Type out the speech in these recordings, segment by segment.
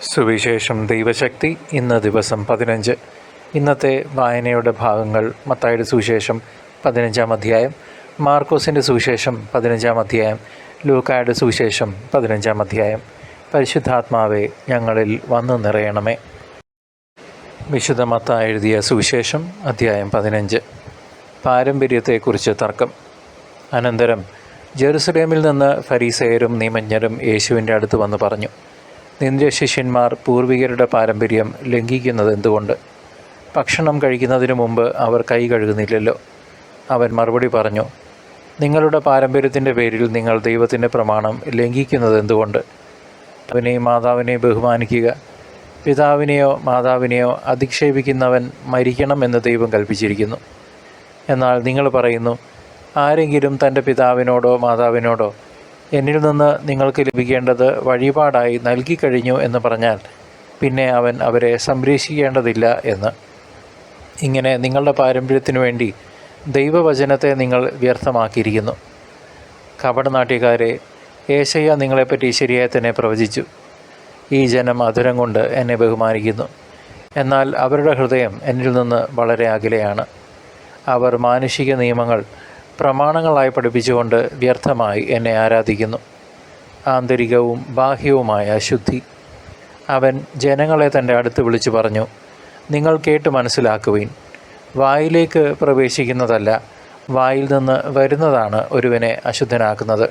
സുവിശേഷം ദൈവശക്തി. ഇന്ന് ദിവസം 15. ഇന്നത്തെ വായനയുടെ ഭാഗങ്ങൾ മത്തായിയുടെ സുവിശേഷം 15-ാം അധ്യായം, മാർക്കോസിൻ്റെ സുവിശേഷം 15-ാം അധ്യായം, ലൂക്കായുടെ സുവിശേഷം 15-ാം അധ്യായം. പരിശുദ്ധാത്മാവെ, ഞങ്ങളിൽ വന്നു നിറയണമേ. വിശുദ്ധ മത്തായി എഴുതിയ സുവിശേഷം അധ്യായം 15. പാരമ്പര്യത്തെക്കുറിച്ച് തർക്കം. അനന്തരം ജെറുസലേമിൽ നിന്ന് ഫരീസയരും നിയമജ്ഞരും യേശുവിൻ്റെ അടുത്ത് വന്ന് പറഞ്ഞു, നിന്റെ ശിഷ്യന്മാർ പൂർവികരുടെ പാരമ്പര്യം ലംഘിക്കുന്നത് എന്തുകൊണ്ട്? ഭക്ഷണം കഴിക്കുന്നതിന് മുമ്പ് അവർ കൈ കഴുകുന്നില്ലല്ലോ. അവൻ മറുപടി പറഞ്ഞു, നിങ്ങളുടെ പാരമ്പര്യത്തിൻ്റെ പേരിൽ നിങ്ങൾ ദൈവത്തിൻ്റെ പ്രമാണം ലംഘിക്കുന്നത് എന്തുകൊണ്ട്? പിതാവിനെയും മാതാവിനെയും ബഹുമാനിക്കുക, പിതാവിനെയോ മാതാവിനെയോ അധിക്ഷേപിക്കുന്നവൻ മരിക്കണമെന്ന് ദൈവം കൽപ്പിച്ചിരിക്കുന്നു. എന്നാൽ നിങ്ങൾ പറയുന്നു, ആരെങ്കിലും തൻ്റെ പിതാവിനോടോ മാതാവിനോടോ എന്നിൽ നിന്ന് നിങ്ങൾക്ക് ലഭിക്കേണ്ടത് വഴിപാടായി നൽകിക്കഴിഞ്ഞു എന്ന് പറഞ്ഞാൽ പിന്നെ അവൻ അവരെ സംരക്ഷിക്കേണ്ടതില്ല എന്ന്. ഇങ്ങനെ നിങ്ങളുടെ പാരമ്പര്യത്തിനു വേണ്ടി ദൈവവചനത്തെ നിങ്ങൾ വ്യർത്ഥമാക്കിയിരിക്കുന്നു. കപടനാട്യക്കാരെ, യേശയ്യ നിങ്ങളെപ്പറ്റി ശരിയായി തന്നെ പ്രവചിച്ചു. ഈ ജനം അധരം കൊണ്ട് എന്നെ ബഹുമാനിക്കുന്നു, എന്നാൽ അവരുടെ ഹൃദയം എന്നിൽ നിന്ന് വളരെ അകലെയാണ്. അവർ മാനുഷിക നിയമങ്ങൾ പ്രമാണങ്ങളായി പഠിപ്പിച്ചുകൊണ്ട് വ്യർത്ഥമായി എന്നെ ആരാധിക്കുന്നു. ആന്തരികവും ബാഹ്യവുമായ അശുദ്ധി. അവൻ ജനങ്ങളെ തൻ്റെ അടുത്ത് വിളിച്ചു പറഞ്ഞു, നിങ്ങൾ കേട്ട് മനസ്സിലാക്കുവിൻ. വായിലേക്ക് പ്രവേശിക്കുന്നതല്ല, വായിൽ നിന്ന് വരുന്നതാണ് ഒരുവനെ അശുദ്ധനാക്കുന്നത്.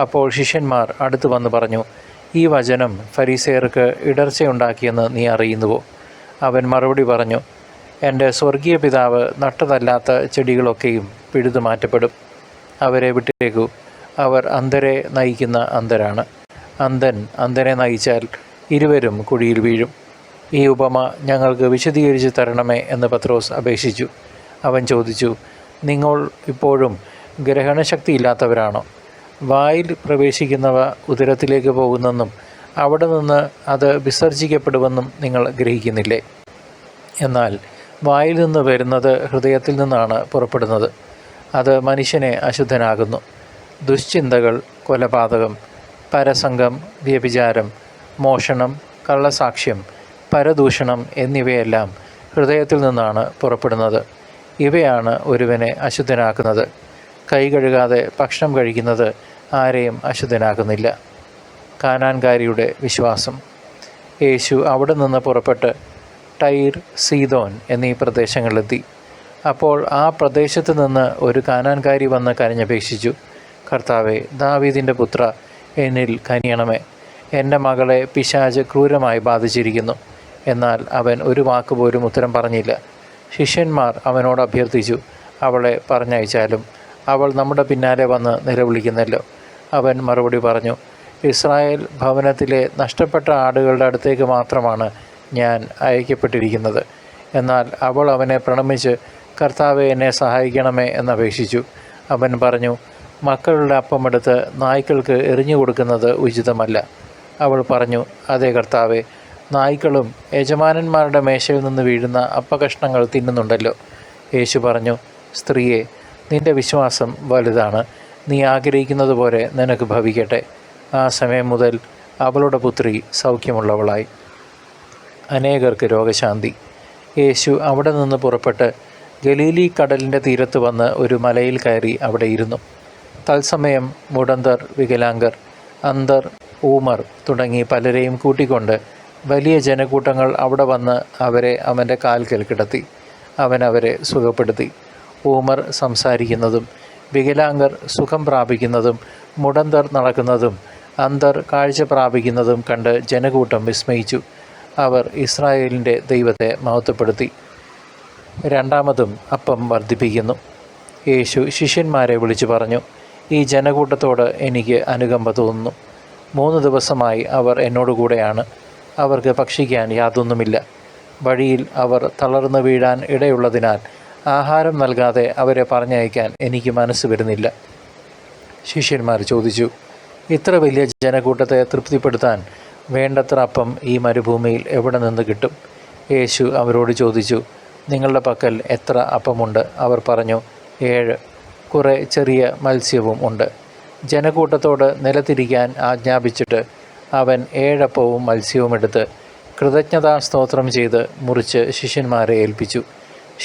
അപ്പോൾ ശിഷ്യന്മാർ അടുത്തു വന്ന് പറഞ്ഞു, ഈ വചനം ഫരീസയർക്ക് ഇടർച്ചയുണ്ടാക്കിയെന്ന് നീ അറിയുന്നുവോ? അവൻ മറുപടി പറഞ്ഞു, എൻ്റെ സ്വർഗീയ പിതാവ് നട്ടതല്ലാത്ത ചെടികളൊക്കെയും പിഴുതു മാറ്റപ്പെടും. അവരെ വിട്ടേക്കൂ, അവർ അന്ധരെ നയിക്കുന്ന അന്ധരാണ്. അന്ധനെ നയിച്ചാൽ ഇരുവരും കുഴിയിൽ വീഴും. ഈ ഉപമ ഞങ്ങൾക്ക് വിശദീകരിച്ച് തരണമേ എന്ന് പത്രോസ് അപേക്ഷിച്ചു. അവൻ ചോദിച്ചു, നിങ്ങൾ ഇപ്പോഴും ഗ്രഹണശക്തിയില്ലാത്തവരാണോ? വായിൽ പ്രവേശിക്കുന്നവ ഉദരത്തിലേക്ക് പോകുന്നെന്നും അവിടെ നിന്ന് അത് വിസർജിക്കപ്പെടുമെന്നും നിങ്ങൾ ഗ്രഹിക്കുന്നില്ലേ? എന്നാൽ വായിൽ നിന്ന് വരുന്നത് ഹൃദയത്തിൽ നിന്നാണ് പുറപ്പെടുന്നത്. അത് മനുഷ്യനെ അശുദ്ധനാകുന്നു. ദുശ്ചിന്തകൾ, കൊലപാതകം, പരസംഗം, വ്യഭിചാരം, മോഷണം, കള്ളസാക്ഷ്യം, പരദൂഷണം എന്നിവയെല്ലാം ഹൃദയത്തിൽ നിന്നാണ് പുറപ്പെടുന്നത്. ഇവയാണ് ഒരുവനെ അശുദ്ധനാക്കുന്നത്. കൈ കഴുകാതെ ഭക്ഷണം കഴിക്കുന്നത് ആരെയും അശുദ്ധനാക്കുന്നില്ല. കാനാൻകാരിയുടെ വിശ്വാസം. യേശു അവിടെ നിന്ന് പുറപ്പെട്ട് ടൈർ, സീദോൻ എന്നീ പ്രദേശങ്ങളിലെത്തി. അപ്പോൾ ആ പ്രദേശത്ത് നിന്ന് ഒരു കാനാൻകാരി വന്ന് കരഞ്ഞപേക്ഷിച്ചു, കർത്താവേ, ദാവീദിൻ്റെ പുത്ര, എന്നിൽ കനിയണമേ. എൻ്റെ മകളെ പിശാച് ക്രൂരമായി ബാധിച്ചിരിക്കുന്നു. എന്നാൽ അവൻ ഒരു വാക്കുപോലും ഉത്തരം പറഞ്ഞില്ല. ശിഷ്യന്മാർ അവനോട് അഭ്യർത്ഥിച്ചു, അവളെ പറഞ്ഞയച്ചാലും. അവൾ നമ്മുടെ പിന്നാലെ വന്ന് നിലവിളിക്കുന്നല്ലോ. അവൻ മറുപടി പറഞ്ഞു, ഇസ്രായേൽ ഭവനത്തിലെ നഷ്ടപ്പെട്ട ആടുകളുടെ അടുത്തേക്ക് മാത്രമാണ് ഞാൻ അയക്കപ്പെട്ടിരിക്കുന്നത്. എന്നാൽ അവൾ അവനെ പ്രണമിച്ച്, കർത്താവെ, എന്നെ സഹായിക്കണമേ എന്നപേക്ഷിച്ചു. അവൻ പറഞ്ഞു, മക്കളുടെ അപ്പമെടുത്ത് നായ്ക്കൾക്ക് എറിഞ്ഞു കൊടുക്കുന്നത് ഉചിതമല്ല. അവൾ പറഞ്ഞു, അതേ കർത്താവെ, നായ്ക്കളും യജമാനന്മാരുടെ മേശയിൽ നിന്ന് വീഴുന്ന അപ്പകഷ്ണങ്ങൾ തിന്നുന്നുണ്ടല്ലോ. യേശു പറഞ്ഞു, സ്ത്രീയെ, നിൻ്റെ വിശ്വാസം വലുതാണ്. നീ ആഗ്രഹിക്കുന്നത് പോലെ നിനക്ക് ഭവിക്കട്ടെ. ആ സമയം മുതൽ അവളുടെ പുത്രി സൗഖ്യമുള്ളവളായി. അനേകർക്ക് രോഗശാന്തി. യേശു അവിടെ നിന്ന് പുറപ്പെട്ട് ഗലീലി കടലിൻ്റെ തീരത്ത് വന്ന് ഒരു മലയിൽ കയറി അവിടെ ഇരുന്നു. തത്സമയം മുടന്തർ, വികലാംഗർ, അന്ധർ, ഊമർ തുടങ്ങി പലരെയും കൂട്ടിക്കൊണ്ട് വലിയ ജനക്കൂട്ടങ്ങൾ അവിടെ വന്ന് അവരെ അവൻ്റെ കാൽക്കൽ കിടത്തി. അവൻ അവരെ സുഖപ്പെടുത്തി. ഊമർ സംസാരിക്കുന്നതും വികലാംഗർ സുഖം പ്രാപിക്കുന്നതും മുടന്തർ നടക്കുന്നതും അന്ധർ കാഴ്ച പ്രാപിക്കുന്നതും കണ്ട് ജനക്കൂട്ടം വിസ്മയിച്ചു. അവർ ഇസ്രായേലിൻ്റെ ദൈവത്തെ മഹത്വപ്പെടുത്തി. രണ്ടാമതും അപ്പം വർദ്ധിപ്പിക്കുന്നു. യേശു ശിഷ്യന്മാരെ വിളിച്ചു പറഞ്ഞു, ഈ ജനക്കൂട്ടത്തോട് എനിക്ക് അനുകമ്പ തോന്നുന്നു. 3 ദിവസമായി അവർ എന്നോടുകൂടെയാണ്. അവർക്ക് ഭക്ഷിക്കാൻ യാതൊന്നുമില്ല. വഴിയിൽ അവർ തളർന്നു വീഴാൻ ഇടയുള്ളതിനാൽ ആഹാരം നൽകാതെ അവരെ പറഞ്ഞയക്കാൻ എനിക്ക് മനസ്സ് വരുന്നില്ല. ശിഷ്യന്മാർ ചോദിച്ചു, ഇത്ര വലിയ ജനക്കൂട്ടത്തെ തൃപ്തിപ്പെടുത്താൻ വേണ്ടത്ര അപ്പം ഈ മരുഭൂമിയിൽ എവിടെ നിന്ന് കിട്ടും? യേശു അവരോട് ചോദിച്ചു, നിങ്ങളുടെ പക്കൽ എത്ര അപ്പമുണ്ട്? അവർ പറഞ്ഞു, 7. കുറേ ചെറിയ മത്സ്യവും ഉണ്ട്. ജനക്കൂട്ടത്തോട് നിലത്തിരിക്കാൻ ആജ്ഞാപിച്ചിട്ട് അവൻ 7 അപ്പവും മത്സ്യവും എടുത്ത് കൃതജ്ഞതാ സ്തോത്രം ചെയ്ത് മുറിച്ച് ശിഷ്യന്മാരെ ഏൽപ്പിച്ചു.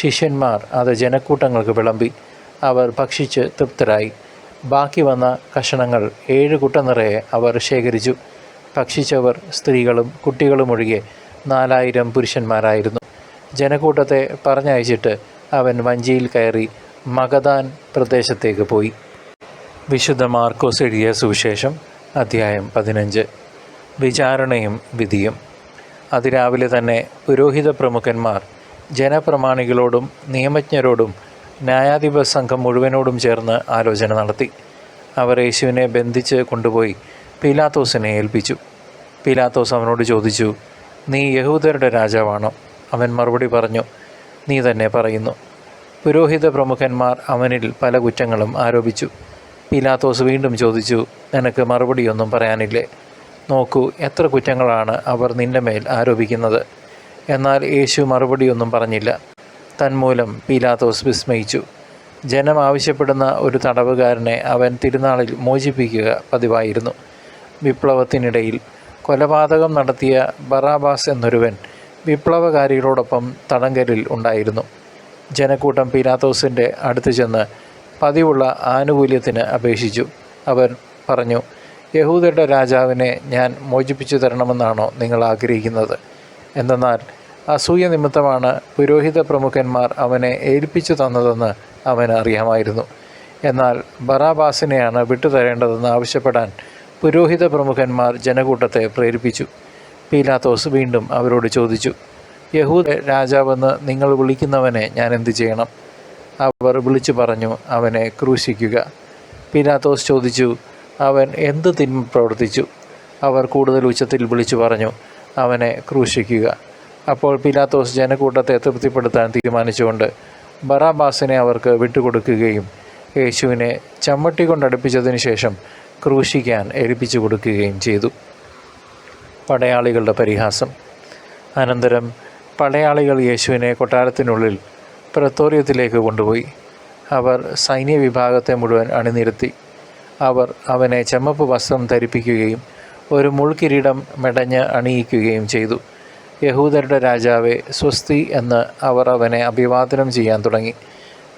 ശിഷ്യന്മാർ അത് ജനക്കൂട്ടങ്ങൾക്ക് വിളമ്പി. അവർ ഭക്ഷിച്ച് തൃപ്തരായി. ബാക്കി വന്ന കഷണങ്ങൾ 7 കുട്ട നിറയെ അവർ ശേഖരിച്ചു. ഭക്ഷിച്ചവർ സ്ത്രീകളും കുട്ടികളും ഒഴികെ 4000 പുരുഷന്മാരായിരുന്നു. ജനക്കൂട്ടത്തെ പറഞ്ഞയച്ചിട്ട് അവൻ വഞ്ചിയിൽ കയറി മഗദാൻ പ്രദേശത്തേക്ക് പോയി. വിശുദ്ധ മാർക്കോസ് എഴുതിയ സുവിശേഷം അധ്യായം 15. വിചാരണയും വിധിയും. അതിരാവിലെ തന്നെ പുരോഹിത പ്രമുഖന്മാർ ജനപ്രമാണികളോടും നിയമജ്ഞരോടും ന്യായാധിപ സംഘം മുഴുവനോടും ചേർന്ന് ആലോചന നടത്തി. അവർ യേശുവിനെ ബന്ധിച്ച് കൊണ്ടുപോയി പീലാത്തോസിനെ ഏൽപ്പിച്ചു. പീലാത്തോസ് അവനോട് ചോദിച്ചു, നീ യഹൂദരുടെ രാജാവാണോ? അവൻ മറുപടി പറഞ്ഞു, നീ തന്നെ പറയുന്നു. പുരോഹിത പ്രമുഖന്മാർ അവനിൽ പല കുറ്റങ്ങളും ആരോപിച്ചു. പീലാത്തോസ് വീണ്ടും ചോദിച്ചു, നിനക്ക് മറുപടിയൊന്നും പറയാനില്ലേ? നോക്കൂ, എത്ര കുറ്റങ്ങളാണ് അവർ നിന്റെ മേൽ ആരോപിക്കുന്നത്. എന്നാൽ യേശു മറുപടിയൊന്നും പറഞ്ഞില്ല. തന്മൂലം പീലാത്തോസ് വിസ്മയിച്ചു. ജനം ആവശ്യപ്പെടുന്ന ഒരു തടവുകാരനെ അവൻ തിരുനാളിൽ മോചിപ്പിക്കുക പതിവായിരുന്നു. വിപ്ലവത്തിനിടയിൽ കൊലപാതകം നടത്തിയ ബറാബാസ് എന്നൊരുവൻ വിപ്ലവകാരികളോടൊപ്പം തടങ്കലിൽ ഉണ്ടായിരുന്നു. ജനക്കൂട്ടം പീലാത്തോസിൻ്റെ അടുത്ത് ചെന്ന് പതിവുള്ള ആനുകൂല്യത്തിന് അപേക്ഷിച്ചു. അവൻ പറഞ്ഞു, യഹൂദരുടെ രാജാവിനെ ഞാൻ മോചിപ്പിച്ചു തരണമെന്നാണോ നിങ്ങൾ ആഗ്രഹിക്കുന്നത്? എന്തെന്നാൽ അസൂയ നിമിത്തമാണ് പുരോഹിത പ്രമുഖന്മാർ അവനെ ഏൽപ്പിച്ചു തന്നതെന്ന് അവന് അറിയാമായിരുന്നു. എന്നാൽ ബറാബാസിനെയാണ് വിട്ടുതരേണ്ടതെന്ന് ആവശ്യപ്പെടാൻ പുരോഹിത പ്രമുഖന്മാർ ജനക്കൂട്ടത്തെ പ്രേരിപ്പിച്ചു. പീലാത്തോസ് വീണ്ടും അവരോട് ചോദിച്ചു, യഹൂദ രാജാവെന്ന് നിങ്ങൾ വിളിക്കുന്നവനെ ഞാൻ എന്തു ചെയ്യണം? അവർ വിളിച്ചു പറഞ്ഞു, അവനെ ക്രൂശിക്കുക. പീലാത്തോസ് ചോദിച്ചു, അവൻ എന്ത് തിന്മ പ്രവർത്തിച്ചു? അവർ കൂടുതൽ ഉച്ചത്തിൽ വിളിച്ചു പറഞ്ഞു, അവനെ ക്രൂശിക്കുക. അപ്പോൾ പീലാത്തോസ് ജനക്കൂട്ടത്തെ തൃപ്തിപ്പെടുത്താൻ തീരുമാനിച്ചുകൊണ്ട് ബറാബാസിനെ അവർക്ക് വിട്ടുകൊടുക്കുകയും യേശുവിനെ ചമ്മട്ടി കൊണ്ടടുപ്പിച്ചതിന് ശേഷം ക്രൂശിക്കാൻ ഏൽപ്പിച്ചു കൊടുക്കുകയും ചെയ്തു. പടയാളികളുടെ പരിഹാസം. അനന്തരം പടയാളികൾ യേശുവിനെ കൊട്ടാരത്തിനുള്ളിൽ പ്രത്തോറിയത്തിലേക്ക് കൊണ്ടുപോയി. അവർ സൈന്യവിഭാഗത്തെ മുഴുവൻ അണിനിരത്തി. അവർ അവനെ ചുമപ്പ് വസ്ത്രം ധരിപ്പിക്കുകയും ഒരു മുൾക്കിരീടം മെടഞ്ഞ് അണിയിക്കുകയും ചെയ്തു. യഹൂദരുടെ രാജാവെ സ്വസ്തി എന്ന് അവർ അവനെ അഭിവാദനം ചെയ്യാൻ തുടങ്ങി.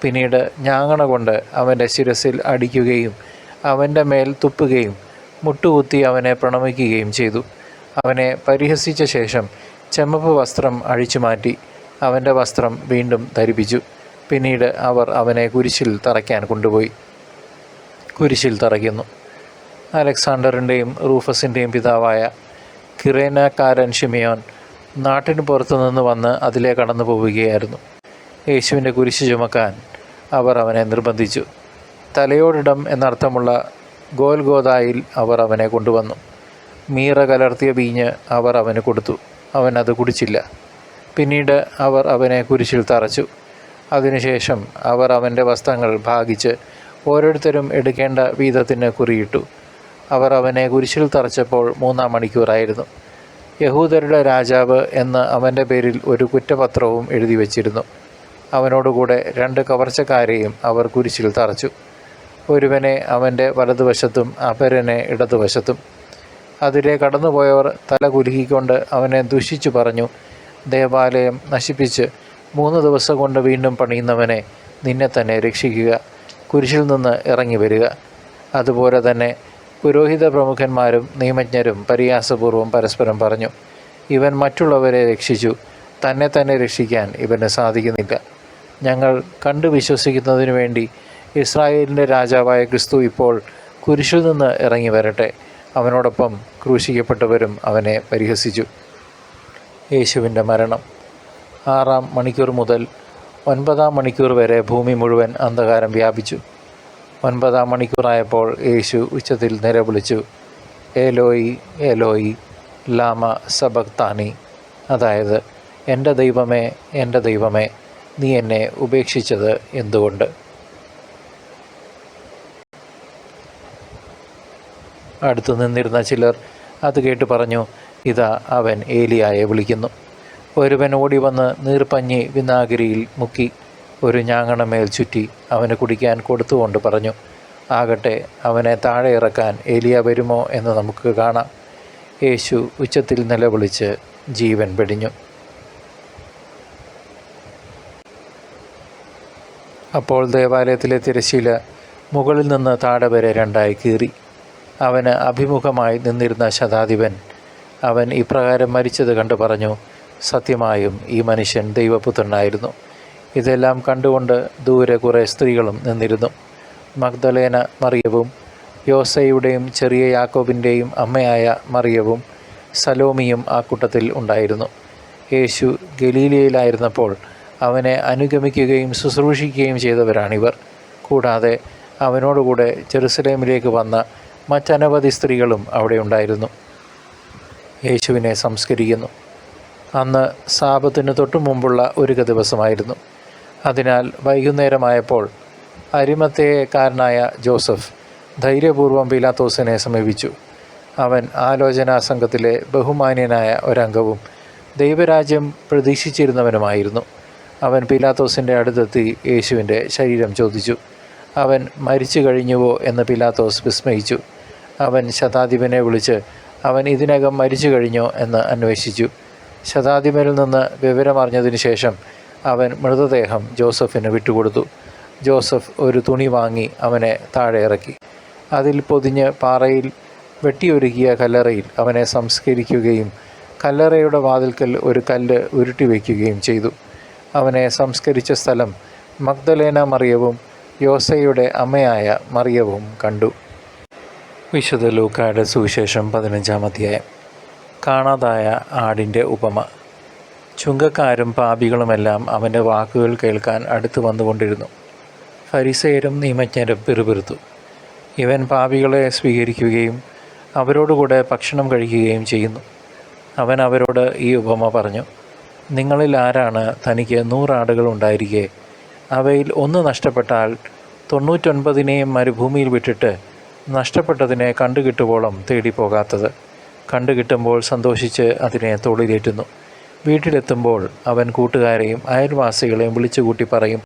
പിന്നീട് ഞാങ്ങണ കൊണ്ട് അവൻ്റെ ശിരസിൽ അടിക്കുകയും അവൻ്റെ മേൽ തുപ്പുകയും മുട്ടുകുത്തി അവനെ പ്രണമിക്കുകയും ചെയ്തു. അവനെ പരിഹസിച്ച ശേഷം ചുമപ്പ് വസ്ത്രം അഴിച്ചു മാറ്റി അവൻ്റെ വസ്ത്രം വീണ്ടും ധരിപ്പിച്ചു. പിന്നീട് അവർ അവനെ കുരിശിൽ തറയ്ക്കാൻ കൊണ്ടുപോയി. കുരിശിൽ തറയ്ക്കുന്നു. അലക്സാണ്ടറിൻ്റെയും റൂഫസിൻ്റെയും പിതാവായ കിറേനക്കാരൻ ഷിമിയോൻ നാട്ടിന് പുറത്തുനിന്ന് വന്ന് അതിലെ കടന്നു പോവുകയായിരുന്നു. യേശുവിൻ്റെ കുരിശ് ചുമക്കാൻ അവർ അവനെ നിർബന്ധിച്ചു. തലയോടിടം എന്നർത്ഥമുള്ള ഗോൽഗോദായിൽ അവർ അവനെ കൊണ്ടുവന്നു. മീറ കലർത്തിയ വീഞ്ഞ് അവർ അവന് കൊടുത്തു. അവൻ അത് കുടിച്ചില്ല. പിന്നീട് അവർ അവനെ കുരിശിൽ തറച്ചു. അതിനുശേഷം അവർ അവൻ്റെ വസ്ത്രങ്ങൾ ഭാഗിച്ച് ഓരോരുത്തരും എടുക്കേണ്ട വീതത്തിന് കുറിയിട്ടു. അവർ അവനെ കുരിശിൽ തറച്ചപ്പോൾ 3-ാം മണിക്കൂറായിരുന്നു. യഹൂദരുടെ രാജാവ് എന്ന് അവൻ്റെ പേരിൽ ഒരു കുറ്റപത്രവും എഴുതി വച്ചിരുന്നു. അവനോടുകൂടെ 2 കവർച്ചക്കാരെയും അവർ കുരിശിൽ തറച്ചു. ഒരുവനെ അവൻ്റെ വലതുവശത്തും അപരനെ ഇടതുവശത്തും. അതിലെ കടന്നുപോയവർ തല കുലുക്കിക്കൊണ്ട് അവനെ ദുഷിച്ചു പറഞ്ഞു, ദേവാലയം നശിപ്പിച്ച് 3 ദിവസം കൊണ്ട് വീണ്ടും പണിയുന്നവനെ, നിന്നെ തന്നെ രക്ഷിക്കുക, കുരിശിൽ നിന്ന് ഇറങ്ങി വരിക. അതുപോലെ തന്നെ പുരോഹിത പ്രമുഖന്മാരും നിയമജ്ഞരും പരിഹാസപൂർവ്വം പരസ്പരം പറഞ്ഞു, ഇവൻ മറ്റുള്ളവരെ രക്ഷിച്ചു, തന്നെ തന്നെ രക്ഷിക്കാൻ ഇവന് സാധിക്കുന്നില്ല. ഞങ്ങൾ കണ്ടു വിശ്വസിക്കുന്നതിനു വേണ്ടി ഇസ്രായേലിൻ്റെ രാജാവായ ക്രിസ്തു ഇപ്പോൾ കുരിശിൽ നിന്ന് ഇറങ്ങി വരട്ടെ. അവനോടൊപ്പം ക്രൂശിക്കപ്പെട്ടവരും അവനെ പരിഹസിച്ചു. യേശുവിൻ്റെ മരണം. 6-ാം മണിക്കൂർ മുതൽ 9-ാം മണിക്കൂർ വരെ ഭൂമി മുഴുവൻ അന്ധകാരം വ്യാപിച്ചു. 9-ാം മണിക്കൂറായപ്പോൾ യേശു ഉച്ചത്തിൽ നിലവിളിച്ചു, ഏലോയി ഏലോയി ലാമ സബക്താനി, അതായത് എൻ്റെ ദൈവമേ, എൻ്റെ ദൈവമേ, നീ എന്നെ ഉപേക്ഷിച്ചത് എന്തുകൊണ്ട്? അടുത്തു നിന്നിരുന്ന ചിലർ അത് കേട്ട് പറഞ്ഞു, ഇതാ അവൻ ഏലിയായെ വിളിക്കുന്നു. ഒരുവൻ ഓടി വന്ന് നീർപ്പഞ്ഞി വിനാഗിരിയിൽ മുക്കി ഒരു ഞാങ്ങണമേൽ ചുറ്റി അവന് കുടിക്കാൻ കൊടുത്തുകൊണ്ട് പറഞ്ഞു, ആകട്ടെ, അവനെ താഴെ ഇറക്കാൻ ഏലിയ വരുമോ എന്ന് നമുക്ക് കാണാം. യേശു ഉച്ചത്തിൽ നിലവിളിച്ച് ജീവൻ വെടിഞ്ഞു. അപ്പോൾ ദേവാലയത്തിലെ തിരശ്ശീല മുകളിൽ നിന്ന് താഴെ വരെ രണ്ടായി കീറി. അവന് അഭിമുഖമായി നിന്നിരുന്ന ശതാധിപൻ അവൻ ഇപ്രകാരം മരിച്ചത് കണ്ടു പറഞ്ഞു, സത്യമായും ഈ മനുഷ്യൻ ദൈവപുത്രനായിരുന്നു. ഇതെല്ലാം കണ്ടുകൊണ്ട് ദൂരെ കുറേ സ്ത്രീകളും നിന്നിരുന്നു. മഗ്ദലേന മറിയവും യോസയുടെയും ചെറിയ യാക്കോബിൻ്റെയും അമ്മയായ മറിയവും സലോമിയും ആ കൂട്ടത്തിൽ ഉണ്ടായിരുന്നു. യേശു ഗലീലയിലായിരുന്നപ്പോൾ അവനെ അനുഗമിക്കുകയും ശുശ്രൂഷിക്കുകയും ചെയ്തവരാണിവർ. കൂടാതെ അവനോടുകൂടെ ജെറുസലേമിലേക്ക് വന്ന മറ്റനവധി സ്ത്രീകളും അവിടെ ഉണ്ടായിരുന്നു. യേശുവിനെ സംസ്കരിക്കുന്നു. അന്ന് സാബത്തിന് തൊട്ടു മുമ്പുള്ള ഒരു ദിവസമായിരുന്നു. അതിനാൽ വൈകുന്നേരമായപ്പോൾ അരിമത്തേയക്കാരനായ ജോസഫ് ധൈര്യപൂർവ്വം പീലാത്തോസിനെ സമീപിച്ചു. അവൻ ആലോചനാ സംഘത്തിലെ ബഹുമാന്യനായ ഒരംഗവും ദൈവരാജ്യം പ്രതീക്ഷിച്ചിരുന്നവനുമായിരുന്നു. അവൻ പീലാത്തോസിൻ്റെ അടുത്തെത്തി യേശുവിൻ്റെ ശരീരം ചോദിച്ചു. അവൻ മരിച്ചു കഴിഞ്ഞുവോ എന്ന് പീലാത്തോസ് വിസ്മയിച്ചു. അവൻ ശതാധിപനെ വിളിച്ച് അവൻ ഇതിനകം മരിച്ചു കഴിഞ്ഞോ എന്ന് അന്വേഷിച്ചു. ശതാധിപനിൽ നിന്ന് വിവരമറിഞ്ഞതിനു ശേഷം അവൻ മൃതദേഹം ജോസഫിന് വിട്ടുകൊടുത്തു. ജോസഫ് ഒരു തുണി വാങ്ങി അവനെ താഴെ ഇറക്കി. അതിൽ പൊതിഞ്ഞ് പാറയിൽ വെട്ടിയൊരുക്കിയ കല്ലറയിൽ അവനെ സംസ്കരിക്കുകയും കല്ലറയുടെ വാതിൽക്കൽ ഒരു കല്ല് ഉരുട്ടി വയ്ക്കുകയും ചെയ്തു. അവനെ സംസ്കരിച്ച സ്ഥലം മഗ്ദലേന മറിയവും യോസയുടെ അമ്മയായ മറിയവും കണ്ടു. വിശുദ്ധ ലൂക്കായുടെ സുവിശേഷം 15-ാം അധ്യായം. കാണാതായ ആടിൻ്റെ ഉപമ. ചുങ്കക്കാരും പാപികളുമെല്ലാം അവൻ്റെ വാക്കുകൾ കേൾക്കാൻ അടുത്തു വന്നുകൊണ്ടിരുന്നു. ഫരിസേയരും നിയമജ്ഞരും പിറുപിറുത്തു. ഇവൻ പാപികളെ സ്വീകരിക്കുകയും അവരോടുകൂടെ ഭക്ഷണം കഴിക്കുകയും ചെയ്യുന്നു. അവൻ അവരോട് ഈ ഉപമ പറഞ്ഞു. നിങ്ങളിൽ ആരാണ് തനിക്ക് 100 ആടുകൾ ഉണ്ടായിരിക്കെ അവയിൽ ഒന്ന് നഷ്ടപ്പെട്ടാൽ 99നെയും മരുഭൂമിയിൽ വിട്ടിട്ട് നഷ്ടപ്പെട്ടതിനെ കണ്ടുകിട്ടുവോളം തേടിപ്പോകാത്തത്? കണ്ടുകിട്ടുമ്പോൾ സന്തോഷിച്ച് അതിനെ തോളിലേറ്റുന്നു. വീട്ടിലെത്തുമ്പോൾ അവൻ കൂട്ടുകാരെയും അയൽവാസികളെയും വിളിച്ചുകൂട്ടി പറയും,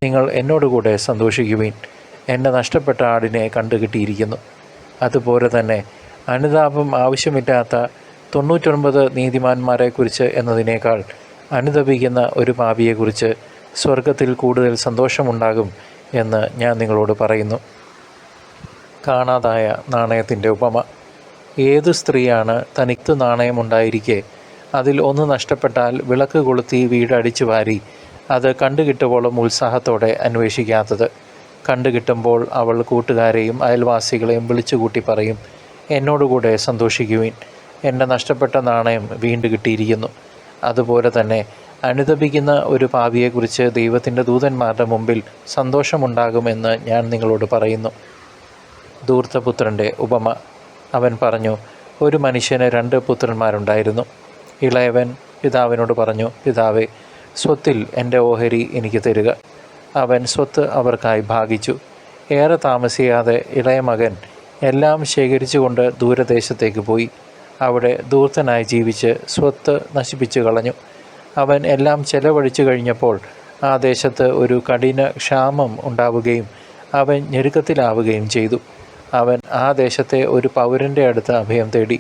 നിങ്ങൾ എന്നോടുകൂടെ സന്തോഷിക്കുവിൻ, എൻ്റെ നഷ്ടപ്പെട്ട ആടിനെ കണ്ടുകിട്ടിയിരിക്കുന്നു. അതുപോലെ തന്നെ അനുതാപം ആവശ്യമില്ലാത്ത 99 നീതിമാന്മാരെക്കുറിച്ച് എന്നതിനേക്കാൾ അനുതപിക്കുന്ന ഒരു പാപിയെക്കുറിച്ച് സ്വർഗത്തിൽ കൂടുതൽ സന്തോഷമുണ്ടാകും എന്ന് ഞാൻ നിങ്ങളോട് പറയുന്നു. കാണാതായ നാണയത്തിൻ്റെ ഉപമ. ഏതു സ്ത്രീയാണ് തനിക്ക് നാണയമുണ്ടായിരിക്കെ അതിൽ ഒന്ന് നഷ്ടപ്പെട്ടാൽ വിളക്ക് കൊളുത്തി വീടടിച്ചു വാരി അത് കണ്ടുകിട്ടുവോളം ഉത്സാഹത്തോടെ അന്വേഷിക്കാത്തത്? കണ്ടുകിട്ടുമ്പോൾ അവൾ കൂട്ടുകാരെയും അയൽവാസികളെയും വിളിച്ചുകൂട്ടി പറയും, എന്നോടുകൂടെ സന്തോഷിക്കുവിൻ, എൻ്റെ നഷ്ടപ്പെട്ട നാണയം വീണ്ടും കിട്ടിയിരിക്കുന്നു. അതുപോലെ തന്നെ അനുതപിക്കുന്ന ഒരു പാപിയെക്കുറിച്ച് ദൈവത്തിൻ്റെ ദൂതന്മാരുടെ മുമ്പിൽ സന്തോഷമുണ്ടാകുമെന്ന് ഞാൻ നിങ്ങളോട് പറയുന്നു. ധൂർത്തപുത്രൻ്റെ ഉപമ. അവൻ പറഞ്ഞു, ഒരു മനുഷ്യന് 2 പുത്രന്മാരുണ്ടായിരുന്നു. ഇളയവൻ പിതാവിനോട് പറഞ്ഞു, പിതാവേ, സ്വത്തിൽ എൻ്റെ ഓഹരി എനിക്ക് തരിക. അവൻ സ്വത്ത് അവർക്കായി ഭാഗിച്ചു. ഏറെ താമസിയാതെ ഇളയ മകൻ എല്ലാം ശേഖരിച്ചുകൊണ്ട് ദൂരദേശത്തേക്ക് പോയി. അവിടെ ധൂർത്തനായി ജീവിച്ച് സ്വത്ത് നശിപ്പിച്ചു കളഞ്ഞു. അവൻ എല്ലാം ചെലവഴിച്ചു കഴിഞ്ഞപ്പോൾ ആ ദേശത്ത് ഒരു കഠിന ക്ഷാമം ഉണ്ടാവുകയും അവൻ ഞെരുക്കത്തിലാവുകയും ചെയ്തു. അവൻ ആ ദേശത്തെ ഒരു പൗരൻ്റെ അടുത്ത് അഭയം തേടി.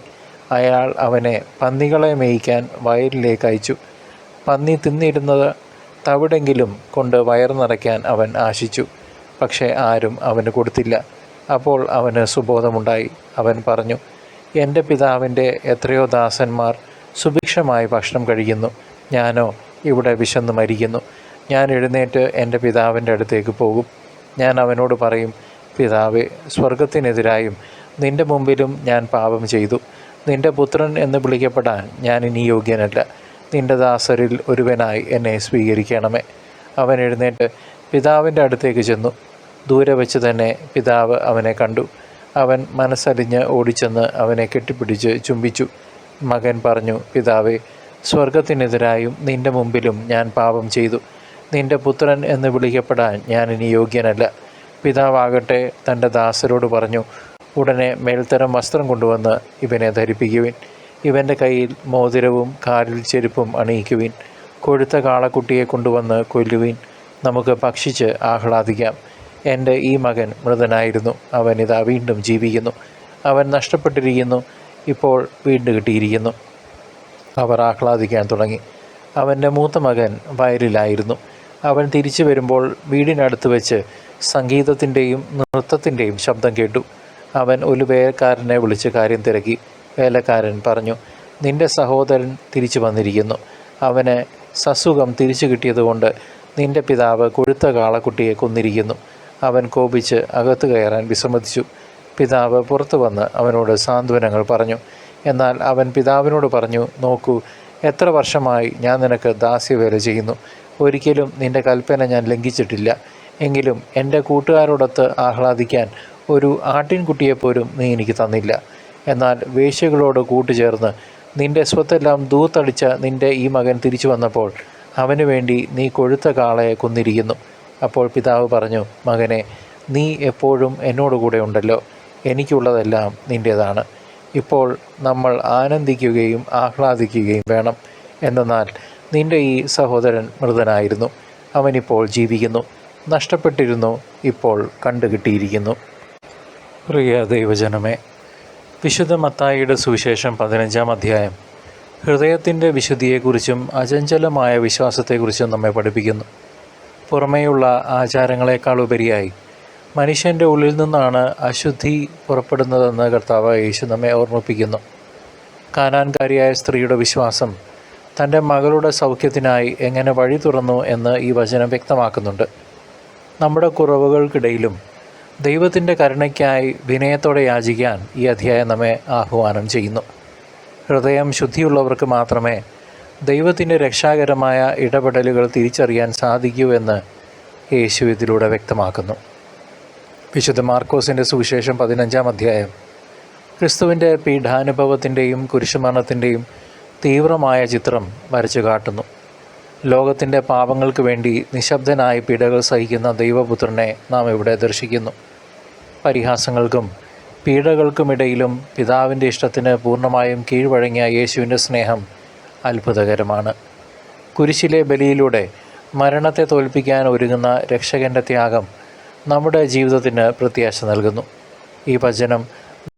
അയാൾ അവനെ പന്നികളെ മേയ്ക്കാൻ വയലിലേക്ക് അയച്ചു. പന്നി തിന്നിരുന്നത് തവിടെങ്കിലും കൊണ്ട് വയർ നിറയ്ക്കാൻ അവൻ ആശിച്ചു. പക്ഷേ ആരും അവന് കൊടുത്തില്ല. അപ്പോൾ അവന് സുബോധമുണ്ടായി. അവൻ പറഞ്ഞു, എൻ്റെ പിതാവിൻ്റെ എത്രയോ ദാസന്മാർ സുഭിക്ഷമായി ഭക്ഷണം കഴിക്കുന്നു, ഞാനോ ഇവിടെ വിശന്ന് മരിക്കുന്നു. ഞാൻ എഴുന്നേറ്റ് എൻ്റെ പിതാവിൻ്റെ അടുത്തേക്ക് പോകും. ഞാൻ അവനോട് പറയും, പിതാവേ, സ്വർഗത്തിനെതിരായും നിൻ്റെ മുമ്പിലും ഞാൻ പാപം ചെയ്തു. നിൻ്റെ പുത്രൻ എന്ന് വിളിക്കപ്പെടാൻ ഞാൻ ഇനി യോഗ്യനല്ല. നിൻ്റെ ദാസരിൽ ഒരുവനായി എന്നെ സ്വീകരിക്കണമേ. അവൻ എഴുന്നേറ്റ് പിതാവിൻ്റെ അടുത്തേക്ക് ചെന്നു. ദൂരെ വെച്ച് തന്നെ പിതാവ് അവനെ കണ്ടു. അവൻ മനസ്സലിഞ്ഞ് ഓടിച്ചെന്ന് അവനെ കെട്ടിപ്പിടിച്ച് ചുംബിച്ചു. മകൻ പറഞ്ഞു, പിതാവേ, സ്വർഗത്തിനെതിരായും നിൻ്റെ മുമ്പിലും ഞാൻ പാപം ചെയ്തു. നിൻ്റെ പുത്രൻ എന്ന് വിളിക്കപ്പെടാൻ ഞാൻ ഇനി യോഗ്യനല്ല. പിതാവാകട്ടെ തൻ്റെ ദാസരോട് പറഞ്ഞു, ഉടനെ മേൽത്തരം വസ്ത്രം കൊണ്ടുവന്ന് ഇവനെ ധരിപ്പിക്കുവിൻ. ഇവൻ്റെ കയ്യിൽ മോതിരവും കാലിൽ ചെരുപ്പും അണിയിക്കുവിൻ. കൊഴുത്ത കാളക്കുട്ടിയെ കൊണ്ടുവന്ന് കൊല്ലുവിൻ. നമുക്ക് ഭക്ഷിച്ച് ആഹ്ലാദിക്കാം. എൻ്റെ ഈ മകൻ മൃതനായിരുന്നു, അവൻ ഇതാ വീണ്ടും ജീവിക്കുന്നു. അവൻ നഷ്ടപ്പെട്ടിരിക്കുന്നു, ഇപ്പോൾ വീണ്ടും കിട്ടിയിരിക്കുന്നു. അവർ ആഹ്ലാദിക്കാൻ തുടങ്ങി. അവൻ്റെ മൂത്ത മകൻ വയലിലായിരുന്നു. അവൻ തിരിച്ചു വരുമ്പോൾ വീടിനടുത്ത് വെച്ച് സംഗീതത്തിൻ്റെയും നൃത്തത്തിൻ്റെയും ശബ്ദം കേട്ടു. അവൻ ഒരു വേലക്കാരനെ വിളിച്ച് കാര്യം തിരക്കി. വേലക്കാരൻ പറഞ്ഞു, നിന്റെ സഹോദരൻ തിരിച്ചു വന്നിരിക്കുന്നു. അവന് സസുഖം തിരിച്ചു കിട്ടിയതുകൊണ്ട് നിന്റെ പിതാവ് കൊഴുത്ത കാളക്കുട്ടിയെ കൊന്നിരിക്കുന്നു. അവൻ കോപിച്ച് അകത്ത് കയറാൻ വിസമ്മതിച്ചു. പിതാവ് പുറത്തു വന്ന് അവനോട് സാന്ത്വനങ്ങൾ പറഞ്ഞു. എന്നാൽ അവൻ പിതാവിനോട് പറഞ്ഞു, നോക്കൂ, എത്ര വർഷമായി ഞാൻ നിനക്ക് ദാസ്യവേല ചെയ്യുന്നു. ഒരിക്കലും നിന്റെ കൽപ്പന ഞാൻ ലംഘിച്ചിട്ടില്ല. എങ്കിലും എൻ്റെ കൂട്ടുകാരോടൊത്ത് ആഹ്ലാദിക്കാൻ ഒരു ആട്ടിൻകുട്ടിയെപ്പോലും നീ എനിക്ക് തന്നില്ല. എന്നാൽ വേശ്യകളോട് കൂട്ടുചേർന്ന് നിന്റെ സ്വത്തെല്ലാം ദൂത്തടിച്ച നിന്റെ ഈ മകൻ തിരിച്ചു വന്നപ്പോൾ അവന് വേണ്ടി നീ കൊഴുത്ത കാളയെ കൊന്നിരിക്കുന്നു. അപ്പോൾ പിതാവ് പറഞ്ഞു, മകനെ, നീ എപ്പോഴും എന്നോടുകൂടെ ഉണ്ടല്ലോ. എനിക്കുള്ളതെല്ലാം നിൻ്റേതാണ്. ഇപ്പോൾ നമ്മൾ ആനന്ദിക്കുകയും ആഹ്ലാദിക്കുകയും വേണം. എന്നാൽ നിന്റെ ഈ സഹോദരൻ മൃതനായിരുന്നു, അവനിപ്പോൾ ജീവിക്കുന്നു. നഷ്ടപ്പെട്ടിരുന്നു, ഇപ്പോൾ കണ്ടുകിട്ടിയിരിക്കുന്നു. പ്രിയ ദൈവജനമേ, വിശുദ്ധ മത്തായിയുടെ സുവിശേഷം 15-ാം അധ്യായം ഹൃദയത്തിൻ്റെ വിശുദ്ധിയെക്കുറിച്ചും അചഞ്ചലമായ വിശ്വാസത്തെക്കുറിച്ചും നമ്മെ പഠിപ്പിക്കുന്നു. പുറമേയുള്ള ആചാരങ്ങളെക്കാൾ ഉപരിയായി മനുഷ്യൻ്റെ ഉള്ളിൽ നിന്നാണ് അശുദ്ധി പുറപ്പെടുന്നതെന്ന് കർത്താവ് യേശു നമ്മെ ഓർമ്മിപ്പിക്കുന്നു. കാനാൻകാരിയായ സ്ത്രീയുടെ വിശ്വാസം തൻ്റെ മകളുടെ സൗഖ്യത്തിനായി എങ്ങനെ വഴി തുറന്നു എന്ന് ഈ വചനം വ്യക്തമാക്കുന്നുണ്ട്. നമ്മുടെ കുറവുകൾക്കിടയിലും ദൈവത്തിൻ്റെ കരുണയ്ക്കായി വിനയത്തോടെ യാചിക്കാൻ ഈ അധ്യായം നമ്മെ ആഹ്വാനം ചെയ്യുന്നു. ഹൃദയം ശുദ്ധിയുള്ളവർക്ക് മാത്രമേ ദൈവത്തിൻ്റെ രക്ഷാകരമായ ഇടപെടലുകൾ തിരിച്ചറിയാൻ സാധിക്കൂ എന്ന് യേശു ഇതിലൂടെ വ്യക്തമാക്കുന്നു. വിശുദ്ധ മാർക്കോസിൻ്റെ സുവിശേഷം 15-ാം അധ്യായം ക്രിസ്തുവിൻ്റെ പീഠാനുഭവത്തിൻ്റെയും കുരിശുമരണത്തിൻ്റെയും തീവ്രമായ ചിത്രം വരച്ചു കാട്ടുന്നു. ലോകത്തിൻ്റെ പാപങ്ങൾക്ക് വേണ്ടി നിശബ്ദനായി പീഡകൾ സഹിക്കുന്ന ദൈവപുത്രനെ നാം ഇവിടെ ദർശിക്കുന്നു. പരിഹാസങ്ങൾക്കും പീഡകൾക്കുമിടയിലും പിതാവിൻ്റെ ഇഷ്ടത്തിന് പൂർണ്ണമായും കീഴ്വഴങ്ങിയ യേശുവിൻ്റെ സ്നേഹം അത്ഭുതകരമാണ്. കുരിശിലെ ബലിയിലൂടെ മരണത്തെ തോൽപ്പിക്കാൻ ഒരുങ്ങുന്ന രക്ഷകൻ്റെ ത്യാഗം നമ്മുടെ ജീവിതത്തിന് പ്രത്യാശ നൽകുന്നു. ഈ വചനം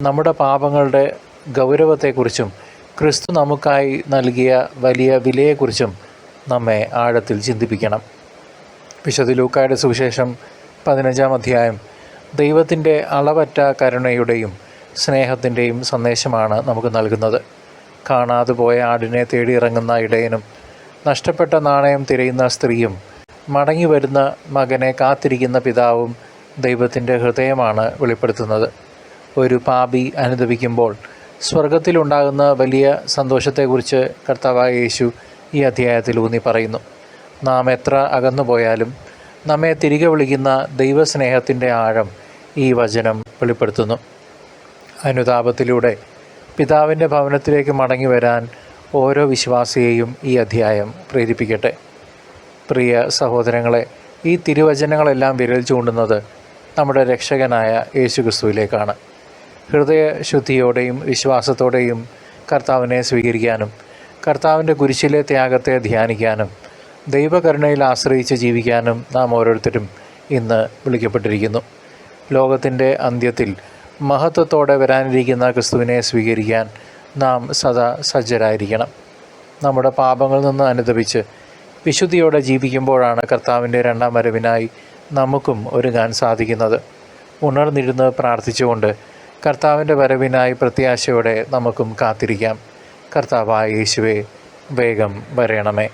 നമ്മുടെ പാപങ്ങളുടെ ഗൗരവത്തെക്കുറിച്ചും ക്രിസ്തു നമുക്കായി നൽകിയ വലിയ വിലയെക്കുറിച്ചും നമ്മെ ആഴത്തിൽ ചിന്തിപ്പിക്കണം. വിശുദ്ധ ലൂക്കായുടെ സുവിശേഷം 15-ാം അധ്യായം ദൈവത്തിൻ്റെ അളവറ്റ കരുണയുടെയും സ്നേഹത്തിൻ്റെയും സന്ദേശമാണ് നമുക്ക് നൽകുന്നത്. കാണാതെ പോയ ആടിനെ തേടിയിറങ്ങുന്ന ഇടയനും നഷ്ടപ്പെട്ട നാണയം തിരയുന്ന സ്ത്രീയും മടങ്ങി വരുന്ന മകനെ കാത്തിരിക്കുന്ന പിതാവും ദൈവത്തിൻ്റെ ഹൃദയമാണ് വെളിപ്പെടുത്തുന്നത്. ഒരു പാപി അനുദപിക്കുമ്പോൾ സ്വർഗത്തിലുണ്ടാകുന്ന വലിയ സന്തോഷത്തെക്കുറിച്ച് കർത്താവായ യേശു ഈ അധ്യായത്തിൽ ഊന്നി പറയുന്നു. നാം എത്ര അകന്നുപോയാലും നമ്മെ തിരികെ വിളിക്കുന്ന ദൈവസ്നേഹത്തിൻ്റെ ആഴം ഈ വചനം വെളിപ്പെടുത്തുന്നു. അനുതാപത്തിലൂടെ പിതാവിൻ്റെ ഭവനത്തിലേക്ക് മടങ്ങി വരാൻ ഓരോ വിശ്വാസിയെയും ഈ അധ്യായം പ്രേരിപ്പിക്കട്ടെ. പ്രിയ സഹോദരങ്ങളെ, ഈ തിരുവചനങ്ങളെല്ലാം വിരൽ ചൂണ്ടുന്നത് നമ്മുടെ രക്ഷകനായ യേശുക്രിസ്തുവിലേക്കാണ്. ഹൃദയശുദ്ധിയോടെയും വിശ്വാസത്തോടെയും കർത്താവിനെ സ്വീകരിക്കാനും കർത്താവിൻ്റെ കുരിശിലെ ത്യാഗത്തെ ധ്യാനിക്കാനും ദൈവകരുണയിൽ ആശ്രയിച്ച് ജീവിക്കാനും നാം ഓരോരുത്തരും ഇന്ന് വിളിക്കപ്പെട്ടിരിക്കുന്നു. ലോകത്തിൻ്റെ അന്ത്യത്തിൽ മഹത്വത്തോടെ വരാനിരിക്കുന്ന ക്രിസ്തുവിനെ സ്വീകരിക്കാൻ നാം സദാ സജ്ജരായിരിക്കണം. നമ്മുടെ പാപങ്ങളിൽ നിന്ന് അനുതപിച്ച് വിശുദ്ധിയോടെ ജീവിക്കുമ്പോഴാണ് കർത്താവിൻ്റെ രണ്ടാം വരവിനായി നമുക്കും ഒരുങ്ങാൻ സാധിക്കുന്നത്. ഉണർന്നിരുന്ന് പ്രാർത്ഥിച്ചുകൊണ്ട് കർത്താവിൻ്റെ വരവിനായി പ്രത്യാശയോടെ നമുക്കും കാത്തിരിക്കാം. കർത്താവായ യേശുവേ, വേഗം വരണമേ.